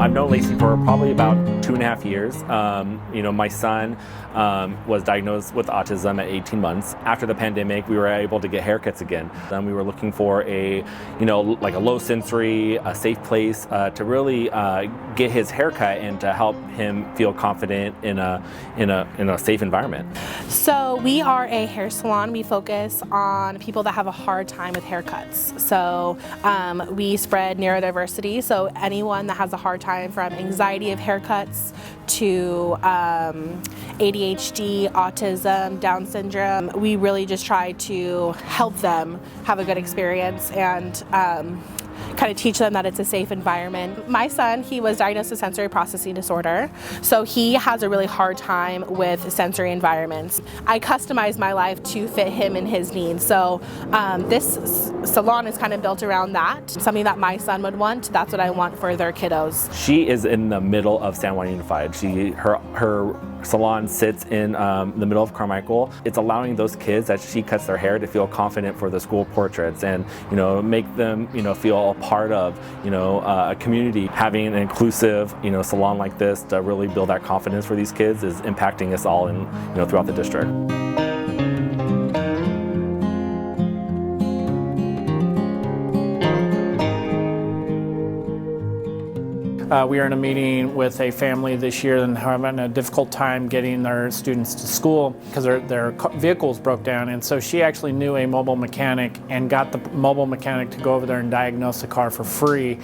I've known Lacey for probably about 2.5 years. My son was diagnosed with autism at 18 months. After the pandemic, we were able to get haircuts again. We were looking for a low sensory, a safe place to really get his haircut and to help him feel confident in a safe environment. So we are a hair salon. We focus on people that have a hard time with haircuts. So we spread neurodiversity. So anyone that has a hard time, from anxiety of haircuts to ADHD, autism, Down syndrome, we really just try to help them have a good experience and kind of teach them that it's a safe environment. My son, he was diagnosed with sensory processing disorder, so he has a really hard time with sensory environments. I customized my life to fit him and his needs, so this salon is kind of built around that. Something that my son would want, that's what I want for their kiddos. She is in the middle of San Juan Unified. Her salon sits in the middle of Carmichael. It's allowing those kids that she cuts their hair to feel confident for the school portraits and make them feel a part of a community. Having an inclusive salon like this to really build that confidence for these kids is impacting us all throughout the district. We are in a meeting with a family this year and having a difficult time getting their students to school because their vehicles broke down, and so she actually knew a mobile mechanic and got the mobile mechanic to go over there and diagnose the car for free,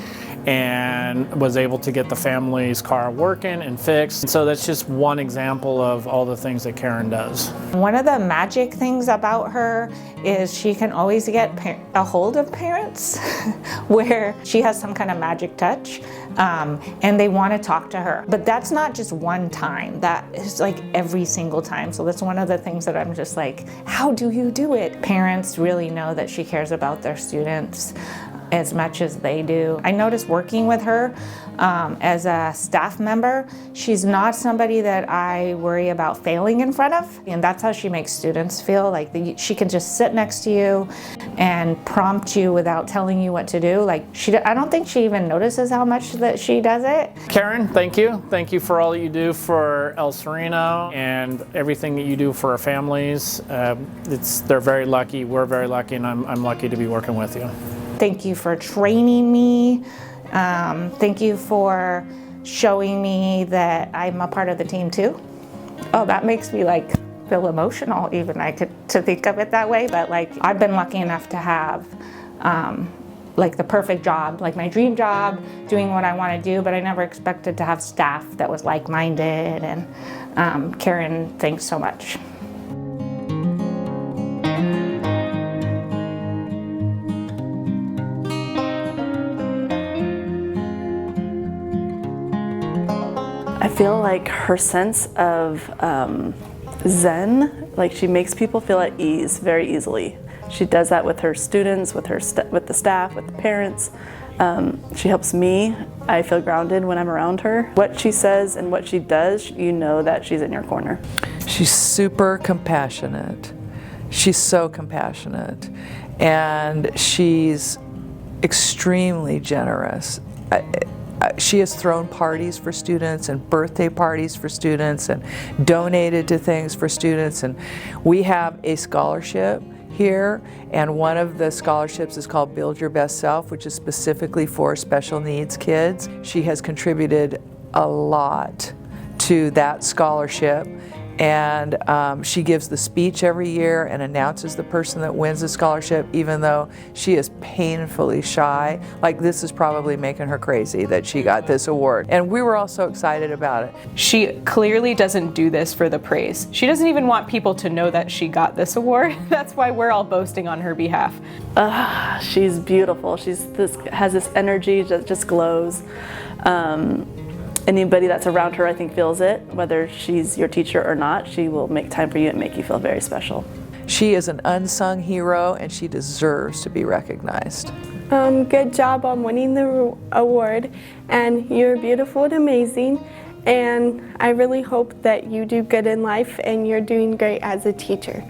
and was able to get the family's car working and fixed. So that's just one example of all the things that Karen does. One of the magic things about her is she can always get a hold of parents where she has some kind of magic touch. And they want to talk to her. But that's not just one time, that is like every single time. So that's one of the things that I'm just like, how do you do it? Parents really know that she cares about their students as much as they do. I noticed working with her as a staff member, she's not somebody that I worry about failing in front of. And that's how she makes students feel, like she can just sit next to you and prompt you without telling you what to do. I don't think she even notices how much that she does it. Karen, thank you. Thank you for all that you do for El Sereno and everything that you do for our families. They're very lucky, we're very lucky, and I'm lucky to be working with you. Thank you for training me. Thank you for showing me that I'm a part of the team too. Oh, that makes me feel emotional even to think of it that way, but I've been lucky enough to have the perfect job, my dream job, doing what I want to do, but I never expected to have staff that was like-minded, and Karen, thanks so much. I feel like her sense of zen, she makes people feel at ease very easily. She does that with her students, with the staff, with the parents. She helps me. I feel grounded when I'm around her. What she says and what she does, you know that she's in your corner. She's super compassionate. She's so compassionate. And she's extremely generous. She has thrown parties for students and birthday parties for students and donated to things for students. And we have a scholarship here, and one of the scholarships is called Build Your Best Self, which is specifically for special needs kids. She has contributed a lot to that scholarship, and she gives the speech every year and announces the person that wins the scholarship, even though she is painfully shy. This is probably making her crazy that she got this award. And we were all so excited about it. She clearly doesn't do this for the praise. She doesn't even want people to know that she got this award. That's why we're all boasting on her behalf. She's beautiful. Has this energy that just glows. Anybody that's around her, I think, feels it. Whether she's your teacher or not, she will make time for you and make you feel very special. She is an unsung hero, and she deserves to be recognized. Good job on winning the award, and you're beautiful and amazing, and I really hope that you do good in life and you're doing great as a teacher.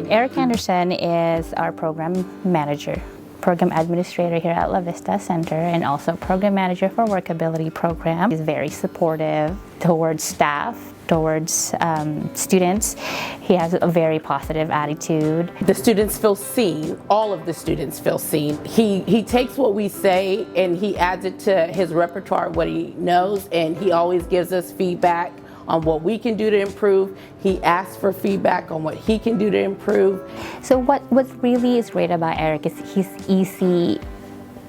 Eric Anderson is our program manager, program administrator here at La Vista Center, and also program manager for Workability program. He's very supportive towards staff, towards students. He has a very positive attitude. The students feel seen. All of the students feel seen. He takes what we say and he adds it to his repertoire, what he knows, and he always gives us feedback on what we can do to improve. He asks for feedback on what he can do to improve. So what really is great about Eric is he's easy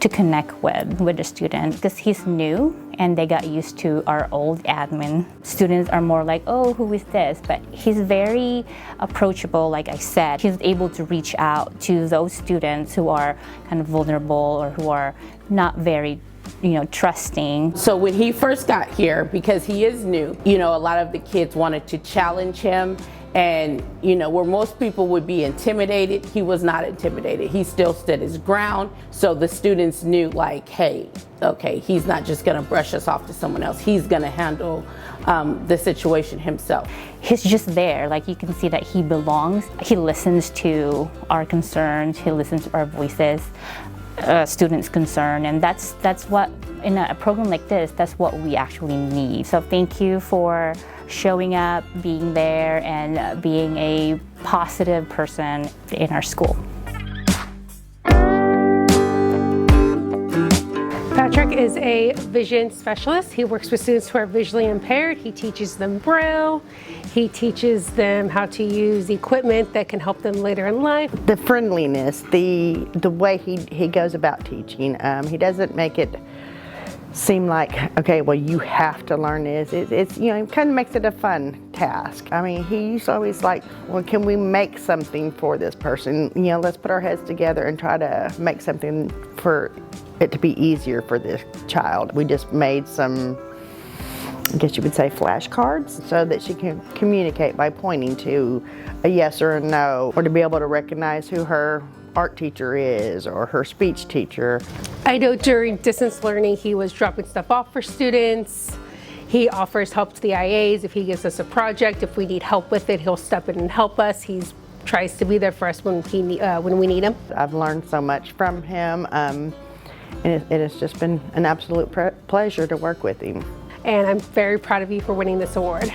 to connect with the student because he's new and they got used to our old admin. Students are more like, oh, who is this? But he's very approachable, like I said. He's able to reach out to those students who are kind of vulnerable or who are not very trusting. So when he first got here, because he is new, a lot of the kids wanted to challenge him, and where most people would be intimidated, he was not intimidated. He still stood his ground. So the students knew, like, hey, okay, he's not just gonna brush us off to someone else. He's gonna handle the situation himself. He's just there, like you can see that he belongs. He listens to our concerns, he listens to our voices. Students' concern, and that's what in a program like this, that's what we actually need. So thank you for showing up, being there, and being a positive person in our school. Patrick is a vision specialist. He works with students who are visually impaired. He teaches them Braille. He teaches them how to use equipment that can help them later in life. The friendliness, the way he goes about teaching, he doesn't make it seem like, okay, well, you have to learn this. It's it kind of makes it a fun task. I mean, he's always like, well, can we make something for this person? Let's put our heads together and try to make something for it to be easier for this child. We just made some, I guess you would say, flashcards so that she can communicate by pointing to a yes or a no, or to be able to recognize who her art teacher is or her speech teacher. I know during distance learning he was dropping stuff off for students. He offers help to the IAs. If he gives us a project, if we need help with it, he'll step in and help us. He tries to be there for us when we need him. I've learned so much from him, and it has just been an absolute pleasure to work with him. And I'm very proud of you for winning this award.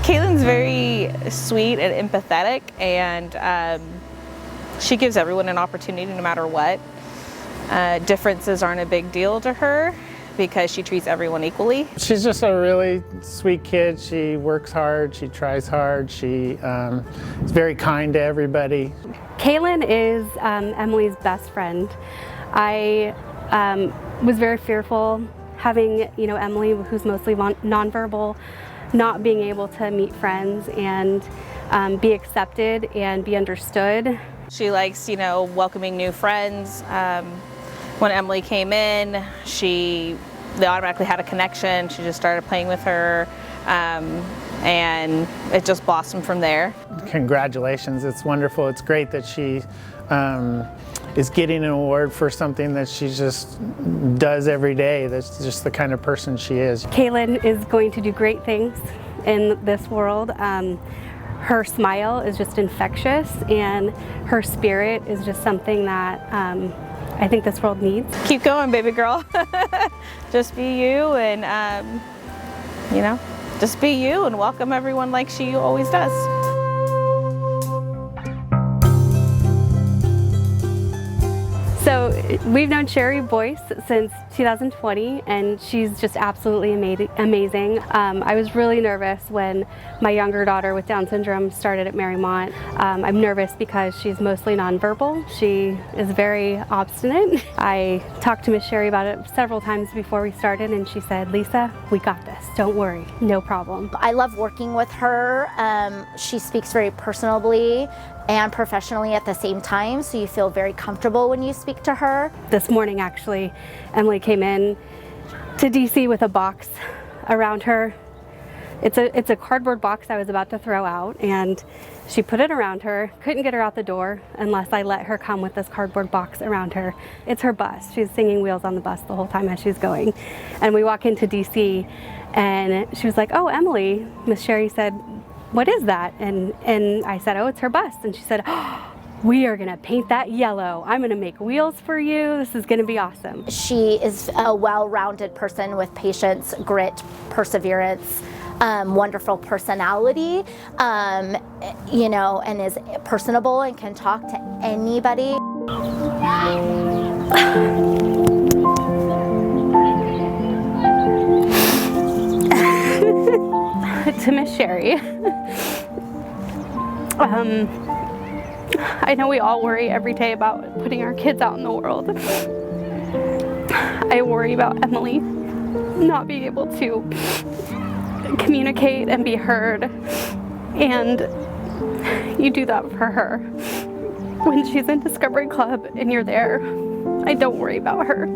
Kaylin's very sweet and empathetic, and she gives everyone an opportunity no matter what. Differences aren't a big deal to her because she treats everyone equally. She's just a really sweet kid. She works hard, she tries hard, she is very kind to everybody. Kaylin is Emily's best friend. I was very fearful having Emily, who's mostly nonverbal, not being able to meet friends and be accepted and be understood. She likes, welcoming new friends. When Emily came in, they automatically had a connection. She just started playing with her, and it just blossomed from there. Congratulations, it's wonderful. It's great that she is getting an award for something that she just does every day. That's just the kind of person she is. Kaylin is going to do great things in this world. Her smile is just infectious, and her spirit is just something that I think this world needs. Keep going, baby girl. Just be you, and just be you and welcome everyone like she always does. So we've known Sherry Boyce since 2020, and she's just absolutely amazing. I was really nervous when my younger daughter with Down syndrome started at Marymount. I'm nervous because she's mostly nonverbal. She is very obstinate. I talked to Miss Sherry about it several times before we started, and she said, Lisa, we got this. Don't worry, no problem. I love working with her. She speaks very personably and professionally at the same time, so you feel very comfortable when you speak to her. This morning, actually, Emily came in to DC with a box around her It's a cardboard box I was about to throw out, and she put it around her. Couldn't get her out the door unless I let her come with this cardboard box around her. It's her bus. She's singing Wheels on the Bus the whole time as she's going. And we walk into DC, and she was like, "Oh, Emily," Miss Sherry said, "What is that?" And I said, "Oh, it's her bus." And she said, "Oh, we are gonna paint that yellow. I'm gonna make wheels for you. This is gonna be awesome." She is a well-rounded person with patience, grit, perseverance, wonderful personality, you know, and is personable and can talk to anybody. To Miss Sherry, I know we all worry every day about putting our kids out in the world. I worry about Emily not being able to communicate and be heard, and you do that for her. When she's in Discovery Club and you're there, I don't worry about her.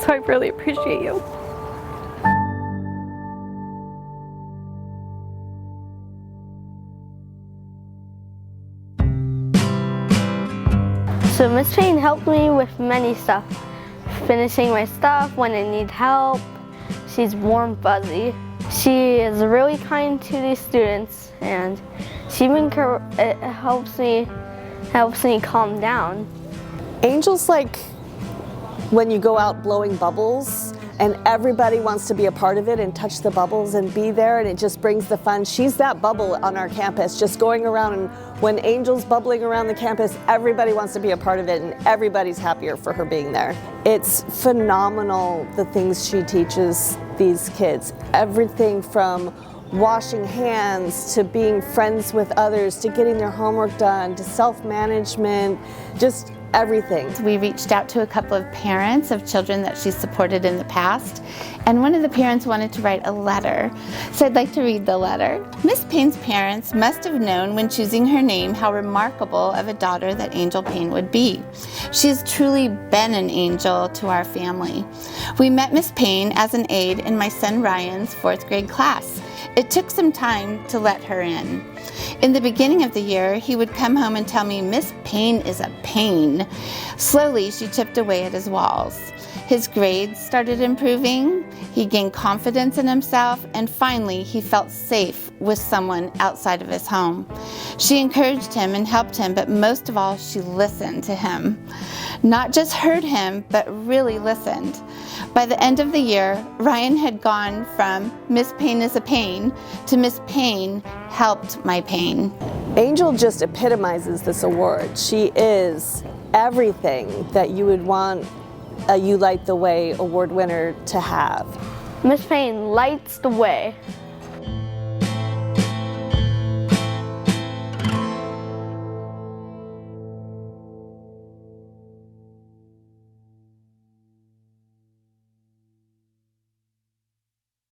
So I really appreciate you. So Miss Payne helped me with many stuff. Finishing my stuff when I need help. She's warm fuzzy. She is really kind to these students, and she even helps me calm down. Angel's like when you go out blowing bubbles and everybody wants to be a part of it and touch the bubbles and be there, and it just brings the fun. She's that bubble on our campus, just going around, and when Angel's bubbling around the campus, everybody wants to be a part of it and everybody's happier for her being there. It's phenomenal the things she teaches these kids. Everything from washing hands to being friends with others to getting their homework done to self-management, just everything. We reached out to a couple of parents of children that she's supported in the past, and one of the parents wanted to write a letter. So I'd like to read the letter. Miss Payne's parents must have known when choosing her name how remarkable of a daughter that Angel Payne would be. She has truly been an angel to our family. We met Miss Payne as an aide in my son Ryan's 4th grade class. It took some time to let her in. In the beginning of the year, he would come home and tell me, "Miss Payne is a pain." Slowly, she chipped away at his walls. His grades started improving, he gained confidence in himself, and finally, he felt safe with someone outside of his home. She encouraged him and helped him, but most of all, she listened to him. Not just heard him, but really listened. By the end of the year, Ryan had gone from Miss Payne is a pain to Miss Payne helped my pain. Angel just epitomizes this award. She is everything that you would want a You Light the Way award winner to have. Miss Payne lights the way.